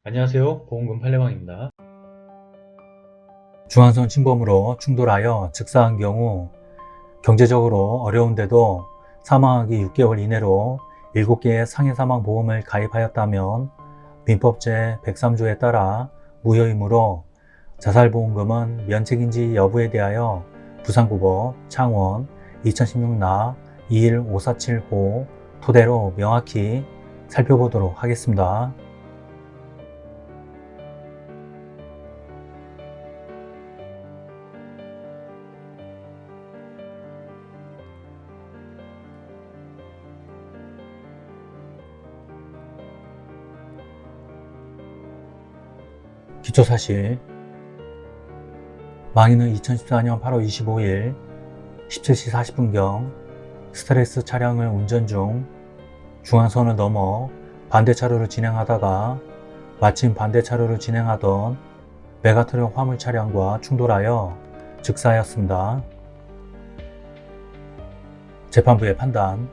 안녕하세요. 보험금 팔례방입니다. 중앙선 침범으로 충돌하여 즉사한 경우 경제적으로 어려운데도 사망하기 6개월 이내로 7개의 상해사망보험을 가입하였다면 민법 제103조에 따라 무효이므로 자살보험금은 면책인지 여부에 대하여 부산고법 창원 2016나 21547호 토대로 명확히 살펴보도록 하겠습니다. 기초사실 망인은 2014년 8월 25일 17시 40분경 스트렉스 차량을 운전 중 중앙선을 넘어 반대차로를 진행하다가 마침 반대차로를 진행하던 메가트럭 화물 차량과 충돌하여 즉사하였습니다. 재판부의 판단.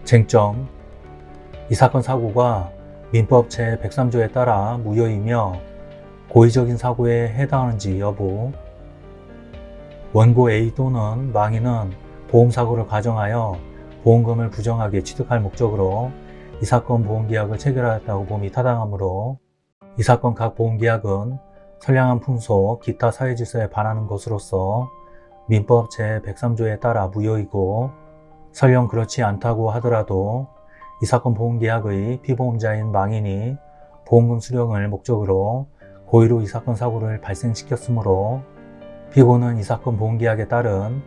쟁점. 이 사건 사고가 민법 제103조에 따라 무효이며 고의적인 사고에 해당하는지 여부. 원고 A 또는 망인은 보험사고를 가정하여 보험금을 부정하게 취득할 목적으로 이 사건 보험계약을 체결하였다고 봄이 타당하므로 이 사건 각 보험계약은 선량한 풍속, 기타 사회질서에 반하는 것으로서 민법 제103조에 따라 무효이고, 설령 그렇지 않다고 하더라도 이 사건 보험계약의 피보험자인 망인이 보험금 수령을 목적으로 고의로 이 사건 사고를 발생시켰으므로 피고는 이 사건 보험계약에 따른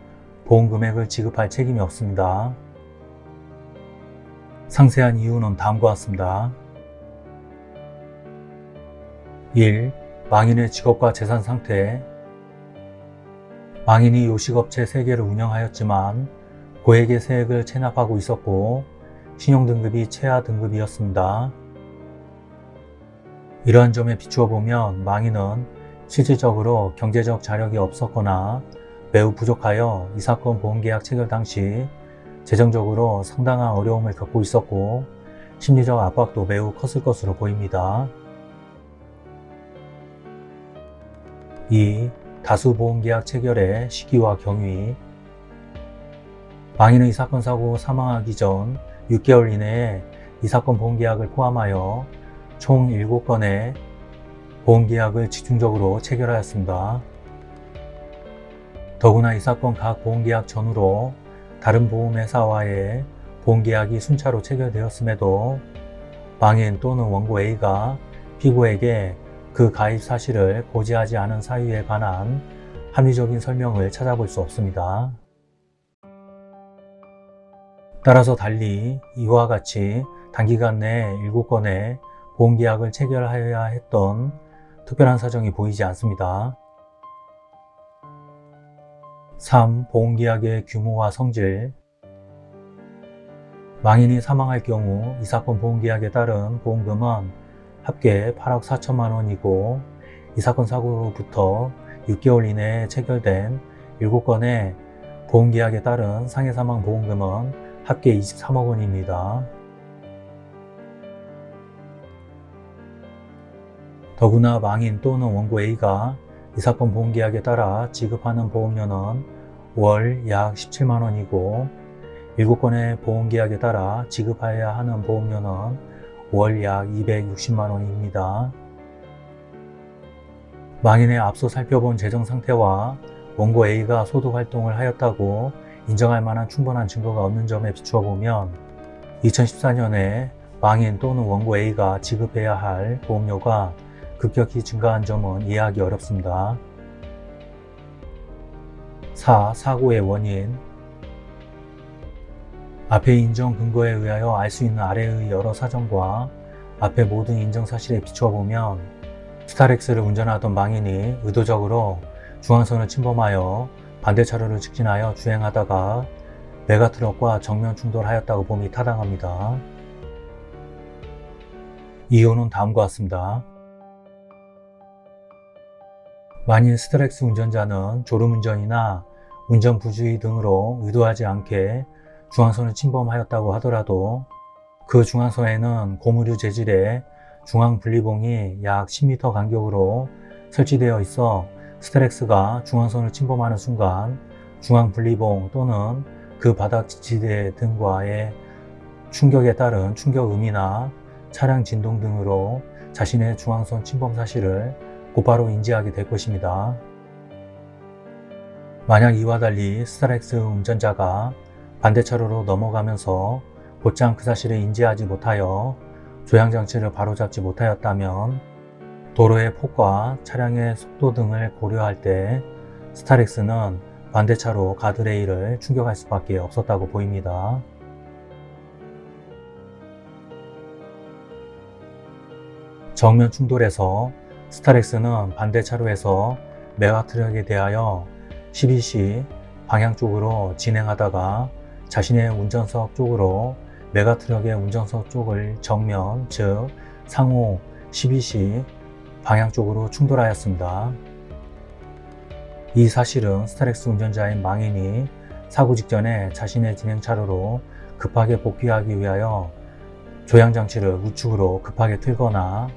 보험금액을 지급할 책임이 없습니다. 상세한 이유는 다음과 같습니다. 1. 망인의 직업과 재산 상태. 망인이 요식업체 3개를 운영하였지만 고액의 세액을 체납하고 있었고 신용등급이 최하 등급이었습니다. 이러한 점에 비추어 보면 망인은 실질적으로 경제적 자력이 없었거나 매우 부족하여 이 사건 보험계약 체결 당시 재정적으로 상당한 어려움을 겪고 있었고 심리적 압박도 매우 컸을 것으로 보입니다. 2. 다수 보험계약 체결의 시기와 경위. 망인은 이 사건 사고 사망하기 전 6개월 이내에 이 사건 보험계약을 포함하여 총 7건의 보험계약을 집중적으로 체결하였습니다. 더구나 이 사건 각 보험계약 전후로 다른 보험회사와의 보험계약이 순차로 체결되었음에도 망인 또는 원고 A가 피고에게 그 가입 사실을 고지하지 않은 사유에 관한 합리적인 설명을 찾아볼 수 없습니다. 따라서 달리 이와 같이 단기간 내 7건의 보험계약을 체결하여야 했던 특별한 사정이 보이지 않습니다. 3. 보험계약의 규모와 성질. 망인이 사망할 경우 이 사건 보험계약에 따른 보험금은 합계 8억 4천만 원이고 이 사건 사고로부터 6개월 이내에 체결된 7건의 보험계약에 따른 상해사망 보험금은 합계 23억 원입니다. 더구나 망인 또는 원고 A가 이 사건 보험계약에 따라 지급하는 보험료는 월 약 17만 원이고 7건의 보험계약에 따라 지급해야 하는 보험료는 월 약 260만 원입니다. 망인의 앞서 살펴본 재정상태와 원고 A가 소득활동을 하였다고 인정할 만한 충분한 증거가 없는 점에 비추어 보면 2014년에 망인 또는 원고 A가 지급해야 할 보험료가 급격히 증가한 점은 이해하기 어렵습니다. 4. 사고의 원인. 앞의 인정 근거에 의하여 알 수 있는 아래의 여러 사정과 앞의 모든 인정 사실에 비추어 보면 스타렉스를 운전하던 망인이 의도적으로 중앙선을 침범하여 반대차로를 직진하여 주행하다가 메가트럭과 정면 충돌하였다고 봄이 타당합니다. 이유는 다음과 같습니다. 만일 스트렉스 운전자는 졸음운전이나 운전 부주의 등으로 의도하지 않게 중앙선을 침범하였다고 하더라도 그 중앙선에는 고무류 재질의 중앙 분리봉이 약 10m 간격으로 설치되어 있어 스타렉스가 중앙선을 침범하는 순간 중앙 분리봉 또는 그 바닥 지지대 등과의 충격에 따른 충격음이나 차량 진동 등으로 자신의 중앙선 침범 사실을 곧바로 인지하게 될 것입니다. 만약 이와 달리 스타렉스 운전자가 반대차로로 넘어가면서 곧장 그 사실을 인지하지 못하여 조향장치를 바로잡지 못하였다면 도로의 폭과 차량의 속도 등을 고려할 때 스타렉스는 반대차로 가드레일을 충격할 수밖에 없었다고 보입니다. 정면 충돌에서 스타렉스는 반대차로에서 메가트럭에 대하여 12시 방향 쪽으로 진행하다가 자신의 운전석 쪽으로 메가트럭의 운전석 쪽을 정면, 즉 상호 12시 방향 쪽으로 충돌하였습니다. 이 사실은 스타렉스 운전자인 망인이 사고 직전에 자신의 진행차로로 급하게 복귀하기 위하여 조향장치를 우측으로 급하게 틀거나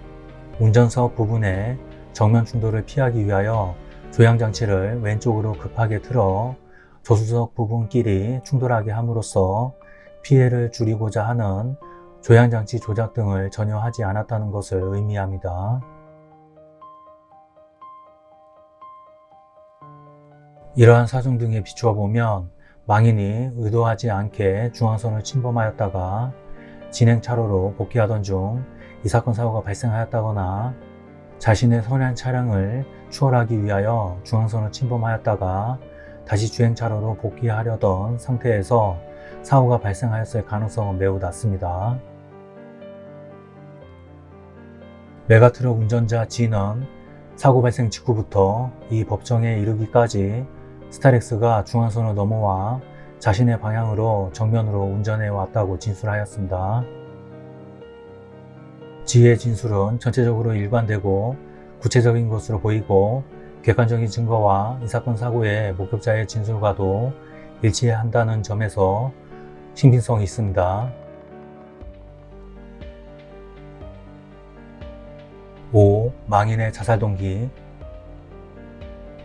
운전석 부분에 정면 충돌을 피하기 위하여 조향장치를 왼쪽으로 급하게 틀어 조수석 부분끼리 충돌하게 함으로써 피해를 줄이고자 하는 조향장치 조작 등을 전혀 하지 않았다는 것을 의미합니다. 이러한 사정 등에 비추어 보면 망인이 의도하지 않게 중앙선을 침범하였다가 진행차로로 복귀하던 중 이 사건 사고가 발생하였다거나 자신의 선한 차량을 추월하기 위하여 중앙선을 침범하였다가 다시 주행차로로 복귀하려던 상태에서 사고가 발생하였을 가능성은 매우 낮습니다. 메가트럭 운전자 G는 사고 발생 직후부터 이 법정에 이르기까지 스타렉스가 중앙선을 넘어와 자신의 방향으로 정면으로 운전해 왔다고 진술하였습니다. G의 진술은 전체적으로 일관되고 구체적인 것으로 보이고 객관적인 증거와 이 사건 사고의 목격자의 진술과도 일치한다는 점에서 신빙성이 있습니다. 5. 망인의 자살 동기.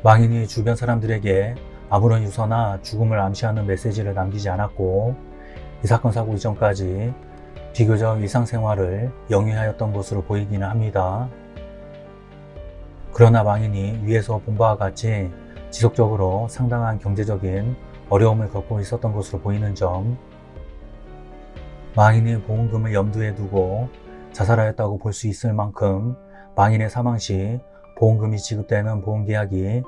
망인이 주변 사람들에게 아무런 유서나 죽음을 암시하는 메시지를 남기지 않았고 이 사건 사고 이전까지 비교적 일상생활을 영위하였던 것으로 보이기는 합니다. 그러나 망인이 위에서 본 바와 같이 지속적으로 상당한 경제적인 어려움을 겪고 있었던 것으로 보이는 점, 망인이 보험금을 염두에 두고 자살하였다고 볼 수 있을 만큼 망인의 사망 시 보험금이 지급되는 보험계약이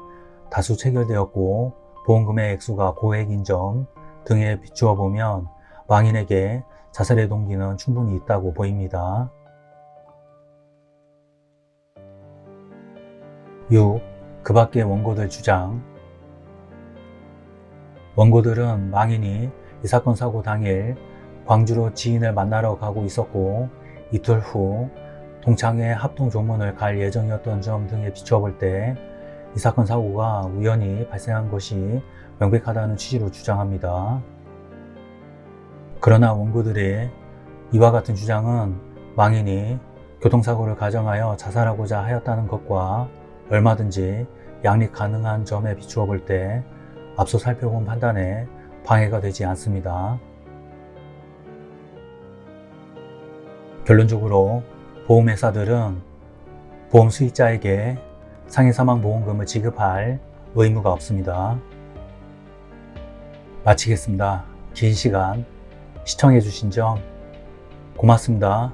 다수 체결되었고 보험금의 액수가 고액인 점 등에 비추어 보면 망인에게 자살의 동기는 충분히 있다고 보입니다. 6. 그 밖의 원고들 주장. 원고들은 망인이 이 사건 사고 당일 광주로 지인을 만나러 가고 있었고 이틀 후 동창회 합동조문을 갈 예정이었던 점 등에 비춰볼 때 이 사건 사고가 우연히 발생한 것이 명백하다는 취지로 주장합니다. 그러나 원고들의 이와 같은 주장은 망인이 교통사고를 가정하여 자살하고자 하였다는 것과 얼마든지 양립 가능한 점에 비추어 볼 때 앞서 살펴본 판단에 방해가 되지 않습니다. 결론적으로 보험회사들은 보험 수익자에게 상해사망보험금을 지급할 의무가 없습니다. 마치겠습니다. 긴 시간 시청해주신 점 고맙습니다.